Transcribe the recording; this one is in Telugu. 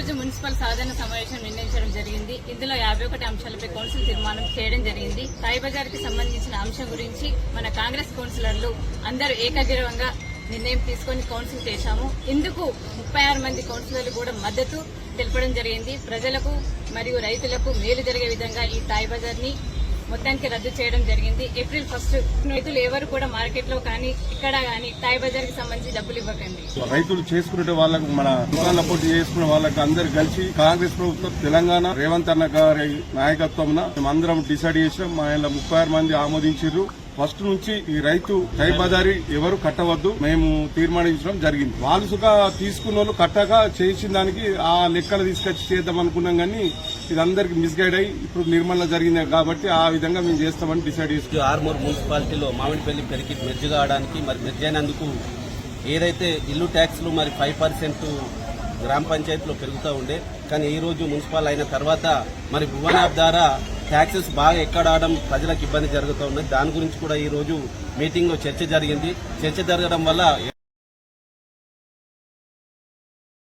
రోజు మున్సిపల్ సాధారణ సమావేశం నిర్ణయించడం జరిగింది. ఇందులో 51 అంశాలపై కౌన్సిల్ తీర్మానం చేయడం జరిగింది. తాయి బజార్ కి సంబంధించిన అంశం గురించి మన కాంగ్రెస్ కౌన్సిలర్లు అందరూ ఏకగ్రీవంగా నిర్ణయం తీసుకుని కౌన్సిల్ చేశాము. ఇందుకు 36 మంది కౌన్సిలర్లు కూడా మద్దతు తెలపడం జరిగింది. ప్రజలకు మరియు రైతులకు మేలు జరిగే విధంగా ఈ తాయి బజార్ ని మొత్తానికి రద్దు చేయడం జరిగింది. ఏప్రిల్ 1 రైతులు ఎవరు కూడా మార్కెట్ లో కానీ ఇక్కడ కానీ తాయి బజార్ కి సంబంధించి డబ్బులు ఇవ్వకండి. రైతులు చేసుకునే వాళ్ళకు మన దుకాణాల పోటీ చేసుకునే వాళ్ళకి అందరు కలిసి కాంగ్రెస్ ప్రభుత్వం తెలంగాణ రేవంత్ అన్న గారి నాయకత్వం మేమందరం డిసైడ్ చేసాం. మా 36 మంది ఆమోదించారు. ఫస్ట్ నుంచి ఈ రైతు తాయి బజారీ ఎవరు కట్టవద్దు మేము తీర్మానించడం జరిగింది. వాళ్ళు సుగా తీసుకున్న వాళ్ళు కట్టగా చేసిన దానికి ఆ లెక్కలు తీసుకొచ్చి చేద్దాం అనుకున్నాం కానీ ఇది అందరికి మిస్గైడ్ అయ్యి ఇప్పుడు నిర్మూలన జరిగింది కాబట్టి ఆ విధంగా మేము చేస్తామని డిసైడ్ చేసుకున్నాం. ఆర్మూర్ మున్సిపాలిటీలో మామిడిపల్లి పెరిగి మెర్జ్ కావడానికి మరి మెర్జ్ అయినందుకు ఏదైతే ఇల్లు ట్యాక్స్లు మరి 5% గ్రామ పంచాయతీలో పెరుగుతూ ఉండే కానీ ఈ రోజు మున్సిపల్ అయిన తర్వాత మరి భువన్ యాప్ ద్వారా ట్యాక్సెస్ బాగా ఎక్కడడం ప్రజలకు ఇబ్బంది జరుగుతూ ఉన్నది. దాని గురించి కూడా ఈ రోజు మీటింగ్ లో చర్చ జరిగింది. చర్చ జరగడం వల్ల